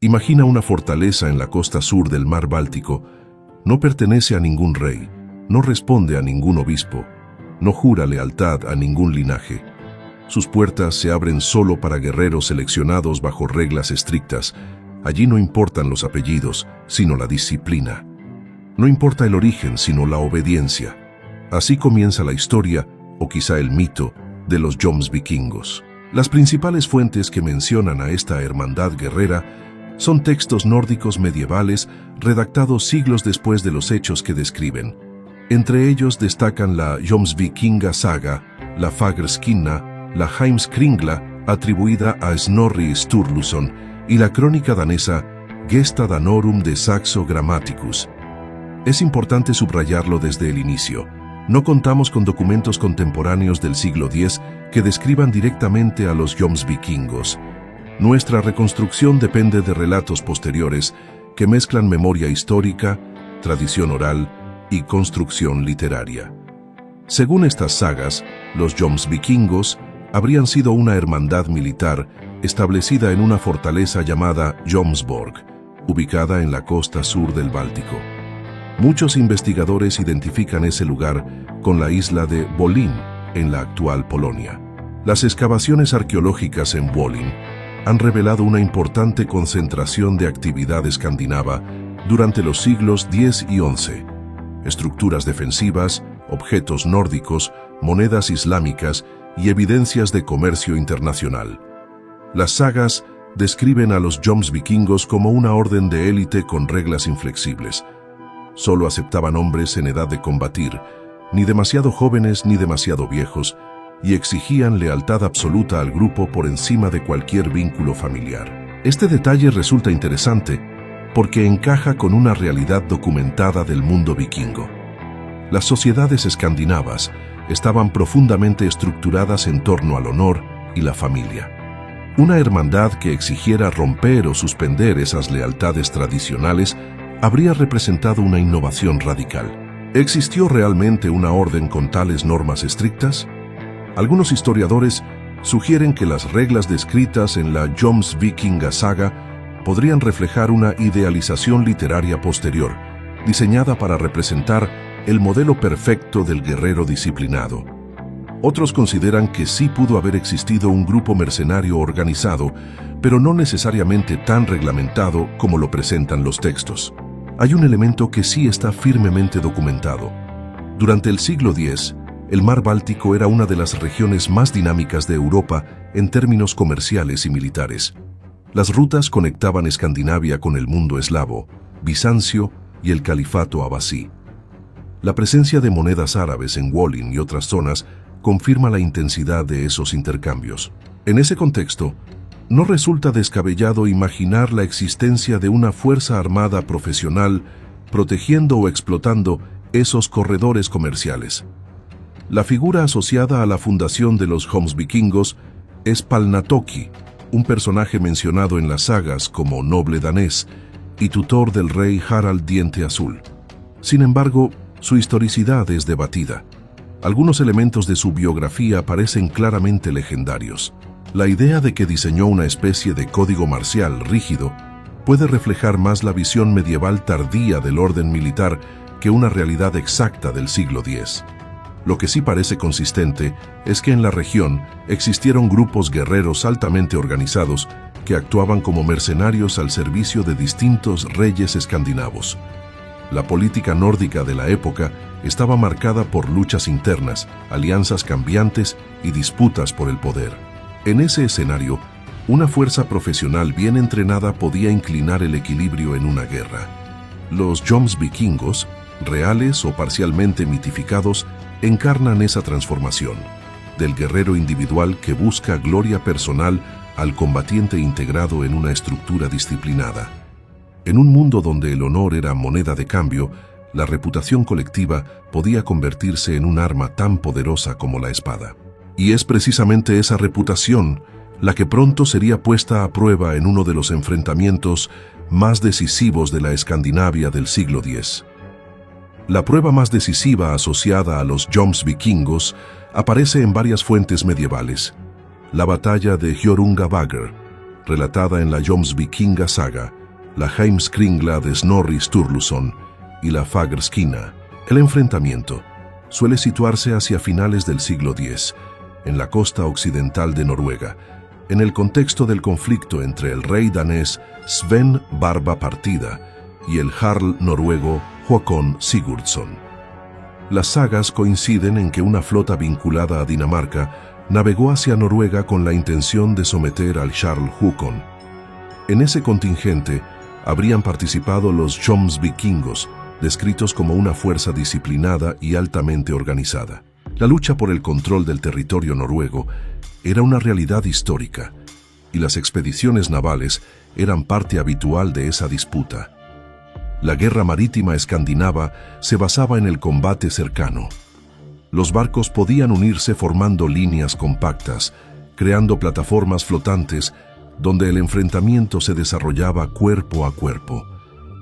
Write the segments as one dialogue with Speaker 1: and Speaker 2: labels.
Speaker 1: Imagina una fortaleza en la costa sur del mar Báltico. No pertenece a ningún rey, no responde a ningún obispo, no jura lealtad a ningún linaje. Sus puertas se abren solo para guerreros seleccionados bajo reglas estrictas. Allí no importan los apellidos, sino la disciplina. No importa el origen, sino la obediencia. Así comienza la historia, o quizá el mito, de los Jomsvikingos. Las principales fuentes que mencionan a esta hermandad guerrera son textos nórdicos medievales redactados siglos después de los hechos que describen. Entre ellos destacan la Jomsvikinga Saga, la Fagrskina, la Heimskringla, atribuida a Snorri Sturluson, y la crónica danesa Gesta Danorum de Saxo Grammaticus. Es importante subrayarlo desde el inicio. No contamos con documentos contemporáneos del siglo X que describan directamente a los Jomsvikingos. Nuestra reconstrucción depende de relatos posteriores que mezclan memoria histórica, tradición oral y construcción literaria. Según estas sagas, los Jomsvikingos habrían sido una hermandad militar establecida en una fortaleza llamada Jomsborg, ubicada en la costa sur del Báltico. Muchos investigadores identifican ese lugar con la isla de Wolin, en la actual Polonia. Las excavaciones arqueológicas en Wolin han revelado una importante concentración de actividad escandinava durante los siglos X y XI. Estructuras defensivas, objetos nórdicos, monedas islámicas y evidencias de comercio internacional. Las sagas describen a los Jomsvikingos como una orden de élite con reglas inflexibles. Solo aceptaban hombres en edad de combatir, ni demasiado jóvenes ni demasiado viejos, y exigían lealtad absoluta al grupo por encima de cualquier vínculo familiar. Este detalle resulta interesante porque encaja con una realidad documentada del mundo vikingo. Las sociedades escandinavas estaban profundamente estructuradas en torno al honor y la familia. Una hermandad que exigiera romper o suspender esas lealtades tradicionales habría representado una innovación radical. ¿Existió realmente una orden con tales normas estrictas? Algunos historiadores sugieren que las reglas descritas en la Jomsvikinga Saga podrían reflejar una idealización literaria posterior, diseñada para representar el modelo perfecto del guerrero disciplinado. Otros consideran que sí pudo haber existido un grupo mercenario organizado, pero no necesariamente tan reglamentado como lo presentan los textos. Hay un elemento que sí está firmemente documentado. Durante el siglo X, el mar Báltico era una de las regiones más dinámicas de Europa en términos comerciales y militares. Las rutas conectaban Escandinavia con el mundo eslavo, Bizancio y el califato abasí. La presencia de monedas árabes en Wolin y otras zonas confirma la intensidad de esos intercambios. En ese contexto, no resulta descabellado imaginar la existencia de una fuerza armada profesional protegiendo o explotando esos corredores comerciales. La figura asociada a la fundación de los Jomsvikingos es Palnatoki, un personaje mencionado en las sagas como noble danés y tutor del rey Harald Diente Azul. Sin embargo, su historicidad es debatida. Algunos elementos de su biografía parecen claramente legendarios. La idea de que diseñó una especie de código marcial rígido puede reflejar más la visión medieval tardía del orden militar que una realidad exacta del siglo X. Lo que sí parece consistente es que en la región existieron grupos guerreros altamente organizados que actuaban como mercenarios al servicio de distintos reyes escandinavos. La política nórdica de la época estaba marcada por luchas internas, alianzas cambiantes y disputas por el poder. En ese escenario, una fuerza profesional bien entrenada podía inclinar el equilibrio en una guerra. Los Jomsvikingos, reales o parcialmente mitificados, encarnan esa transformación, del guerrero individual que busca gloria personal al combatiente integrado en una estructura disciplinada. En un mundo donde el honor era moneda de cambio, la reputación colectiva podía convertirse en un arma tan poderosa como la espada. Y es precisamente esa reputación la que pronto sería puesta a prueba en uno de los enfrentamientos más decisivos de la Escandinavia del siglo X. La prueba más decisiva asociada a los Jomsvikingos aparece en varias fuentes medievales. La batalla de Hjörungavágr, relatada en la Jomsvikinga saga, la Heimskringla de Snorri Sturluson y la Fagerskina. El enfrentamiento suele situarse hacia finales del siglo X, en la costa occidental de Noruega, en el contexto del conflicto entre el rey danés Sven Barba Partida y el jarl noruego Håkon Sigurdsson. Las sagas coinciden en que una flota vinculada a Dinamarca navegó hacia Noruega con la intención de someter al jarl Håkon. En ese contingente habrían participado los Jomsvikingos, descritos como una fuerza disciplinada y altamente organizada. La lucha por el control del territorio noruego era una realidad histórica, y las expediciones navales eran parte habitual de esa disputa. La guerra marítima escandinava se basaba en el combate cercano. Los barcos podían unirse formando líneas compactas, creando plataformas flotantes donde el enfrentamiento se desarrollaba cuerpo a cuerpo.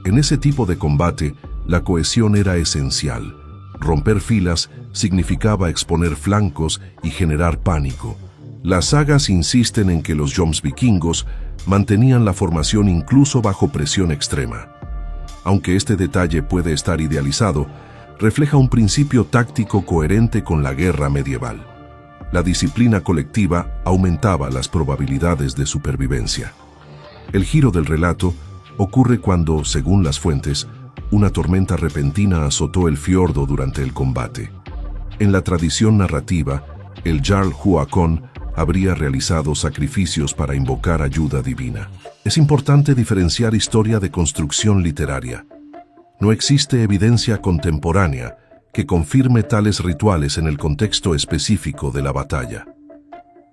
Speaker 1: En ese tipo de combate, la cohesión era esencial. Romper filas significaba exponer flancos y generar pánico. Las sagas insisten en que los Jomsvikingos mantenían la formación incluso bajo presión extrema. Aunque este detalle puede estar idealizado, refleja un principio táctico coherente con la guerra medieval. La disciplina colectiva aumentaba las probabilidades de supervivencia. El giro del relato ocurre cuando, según las fuentes, una tormenta repentina azotó el fiordo durante el combate. En la tradición narrativa, el jarl Håkon habría realizado sacrificios para invocar ayuda divina. Es importante diferenciar historia de construcción literaria. No existe evidencia contemporánea que confirme tales rituales en el contexto específico de la batalla.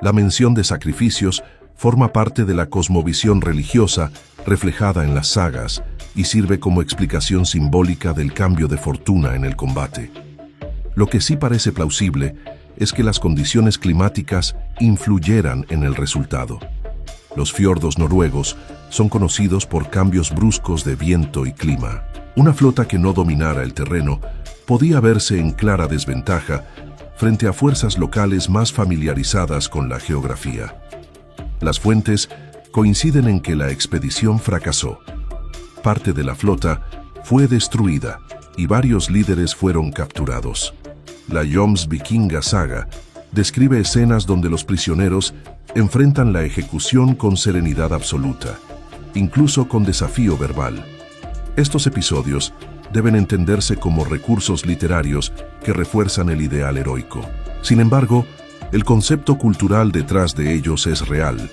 Speaker 1: La mención de sacrificios forma parte de la cosmovisión religiosa reflejada en las sagas y sirve como explicación simbólica del cambio de fortuna en el combate. Lo que sí parece plausible es que las condiciones climáticas influyeran en el resultado. Los fiordos noruegos son conocidos por cambios bruscos de viento y clima. Una flota que no dominara el terreno podía verse en clara desventaja frente a fuerzas locales más familiarizadas con la geografía. Las fuentes coinciden en que la expedición fracasó. Parte de la flota fue destruida y varios líderes fueron capturados. La Jomsvikinga saga describe escenas donde los prisioneros enfrentan la ejecución con serenidad absoluta, incluso con desafío verbal. Estos episodios deben entenderse como recursos literarios que refuerzan el ideal heroico. Sin embargo, el concepto cultural detrás de ellos es real.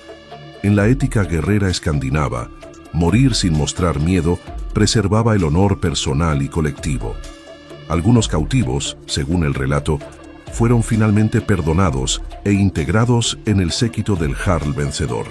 Speaker 1: En la ética guerrera escandinava, morir sin mostrar miedo preservaba el honor personal y colectivo. Algunos cautivos, según el relato, fueron finalmente perdonados e integrados en el séquito del jarl vencedor.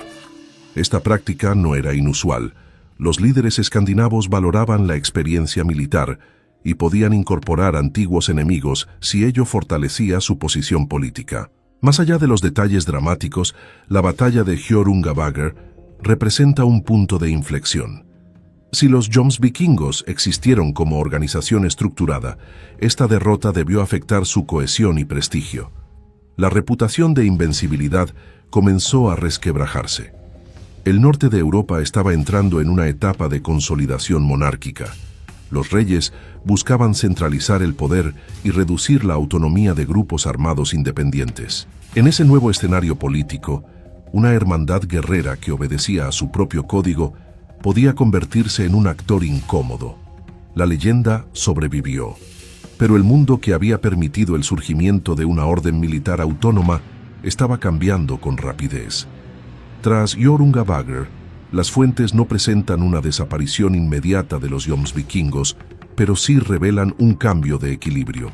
Speaker 1: Esta práctica no era inusual. Los líderes escandinavos valoraban la experiencia militar y podían incorporar antiguos enemigos si ello fortalecía su posición política. Más allá de los detalles dramáticos, la batalla de Hjörungavágr representa un punto de inflexión. Si los Jomsvikingos existieron como organización estructurada, esta derrota debió afectar su cohesión y prestigio. La reputación de invencibilidad comenzó a resquebrajarse. El norte de Europa estaba entrando en una etapa de consolidación monárquica. Los reyes buscaban centralizar el poder y reducir la autonomía de grupos armados independientes. En ese nuevo escenario político, una hermandad guerrera que obedecía a su propio código podía convertirse en un actor incómodo. La leyenda sobrevivió, pero el mundo que había permitido el surgimiento de una orden militar autónoma estaba cambiando con rapidez. Tras Hjörungavágr, las fuentes no presentan una desaparición inmediata de los Jomsvikingos, pero sí revelan un cambio de equilibrio.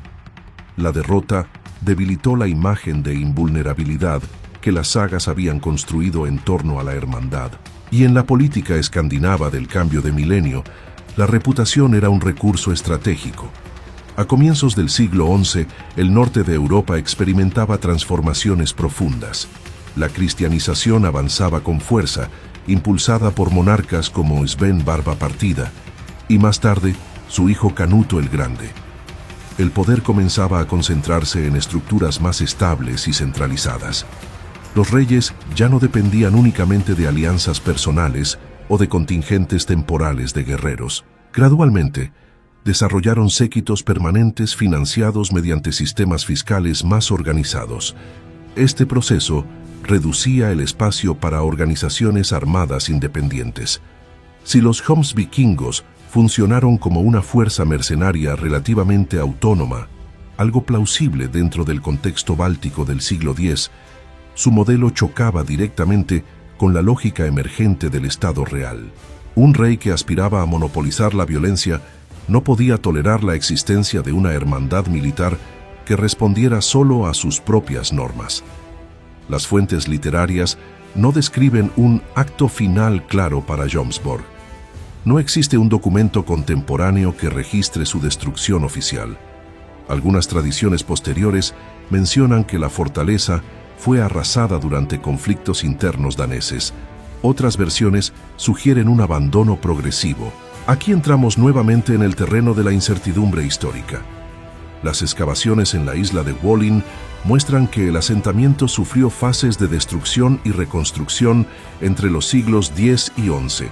Speaker 1: La derrota debilitó la imagen de invulnerabilidad que las sagas habían construido en torno a la hermandad. Y en la política escandinava del cambio de milenio, la reputación era un recurso estratégico. A comienzos del siglo XI, el norte de Europa experimentaba transformaciones profundas. La cristianización avanzaba con fuerza, impulsada por monarcas como Sven Barba Partida, y más tarde, su hijo Canuto el Grande. El poder comenzaba a concentrarse en estructuras más estables y centralizadas. Los reyes ya no dependían únicamente de alianzas personales o de contingentes temporales de guerreros. Gradualmente, desarrollaron séquitos permanentes financiados mediante sistemas fiscales más organizados. Este proceso reducía el espacio para organizaciones armadas independientes. Si los Jomsvikingos funcionaron como una fuerza mercenaria relativamente autónoma, algo plausible dentro del contexto báltico del siglo X, su modelo chocaba directamente con la lógica emergente del Estado real. Un rey que aspiraba a monopolizar la violencia no podía tolerar la existencia de una hermandad militar que respondiera solo a sus propias normas. Las fuentes literarias no describen un acto final claro para Jomsborg. No existe un documento contemporáneo que registre su destrucción oficial. Algunas tradiciones posteriores mencionan que la fortaleza fue arrasada durante conflictos internos daneses. Otras versiones sugieren un abandono progresivo. Aquí entramos nuevamente en el terreno de la incertidumbre histórica. Las excavaciones en la isla de Wollin muestran que el asentamiento sufrió fases de destrucción y reconstrucción entre los siglos X y XI,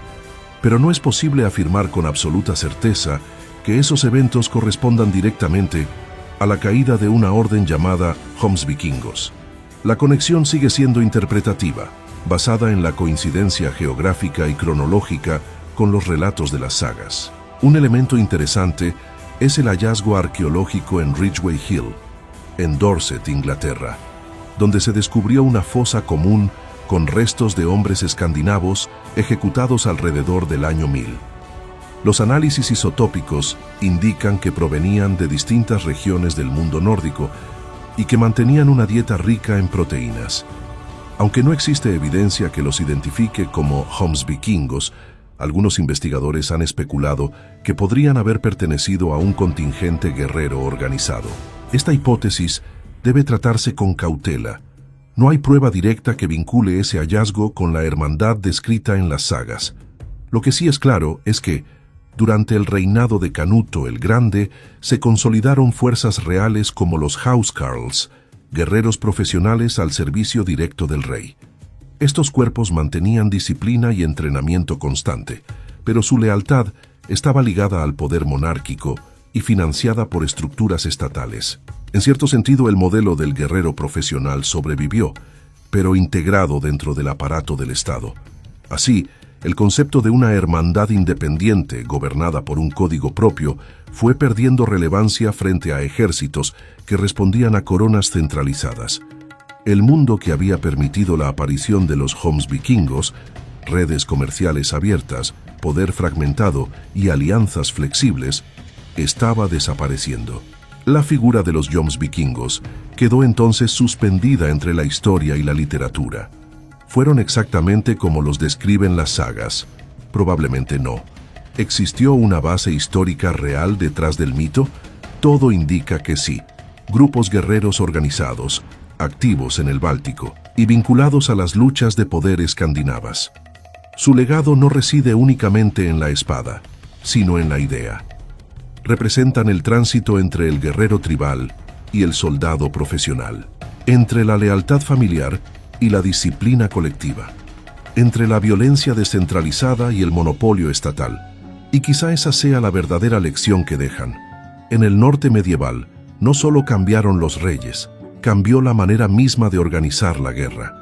Speaker 1: pero no es posible afirmar con absoluta certeza que esos eventos correspondan directamente a la caída de una orden llamada Jomsvikingos. La conexión sigue siendo interpretativa, basada en la coincidencia geográfica y cronológica con los relatos de las sagas. Un elemento interesante es el hallazgo arqueológico en Ridgeway Hill, en Dorset, Inglaterra, donde se descubrió una fosa común con restos de hombres escandinavos ejecutados alrededor del año 1000. Los análisis isotópicos indican que provenían de distintas regiones del mundo nórdico y que mantenían una dieta rica en proteínas. Aunque no existe evidencia que los identifique como Jomsvikingos, algunos investigadores han especulado que podrían haber pertenecido a un contingente guerrero organizado. Esta hipótesis debe tratarse con cautela. No hay prueba directa que vincule ese hallazgo con la hermandad descrita en las sagas. Lo que sí es claro es que, durante el reinado de Canuto el Grande, se consolidaron fuerzas reales como los Housecarls, guerreros profesionales al servicio directo del rey. Estos cuerpos mantenían disciplina y entrenamiento constante, pero su lealtad estaba ligada al poder monárquico y financiada por estructuras estatales. En cierto sentido, el modelo del guerrero profesional sobrevivió, pero integrado dentro del aparato del Estado. Así, el concepto de una hermandad independiente, gobernada por un código propio, fue perdiendo relevancia frente a ejércitos que respondían a coronas centralizadas. El mundo que había permitido la aparición de los Jomsvikingos, redes comerciales abiertas, poder fragmentado y alianzas flexibles, estaba desapareciendo. La figura de los Jomsvikingos quedó entonces suspendida entre la historia y la literatura. ¿Fueron exactamente como los describen las sagas? Probablemente no. ¿Existió una base histórica real detrás del mito? Todo indica que sí. Grupos guerreros organizados, activos en el Báltico y vinculados a las luchas de poder escandinavas. Su legado no reside únicamente en la espada, sino en la idea. Representan el tránsito entre el guerrero tribal y el soldado profesional, entre la lealtad familiar y la disciplina colectiva, entre la violencia descentralizada y el monopolio estatal. Y quizá esa sea la verdadera lección que dejan. En el norte medieval, no solo cambiaron los reyes, cambió la manera misma de organizar la guerra.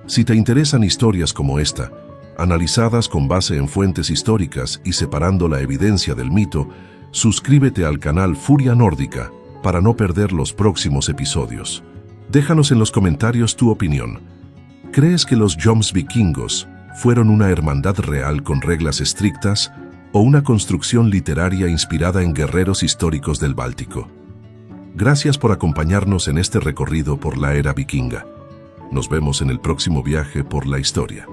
Speaker 1: Si te interesan historias como esta, analizadas con base en fuentes históricas y separando la evidencia del mito, suscríbete al canal Furia Nórdica para no perder los próximos episodios. Déjanos en los comentarios tu opinión. ¿Crees que los Jomsvikingos fueron una hermandad real con reglas estrictas o una construcción literaria inspirada en guerreros históricos del Báltico? Gracias por acompañarnos en este recorrido por la era vikinga. Nos vemos en el próximo viaje por la historia.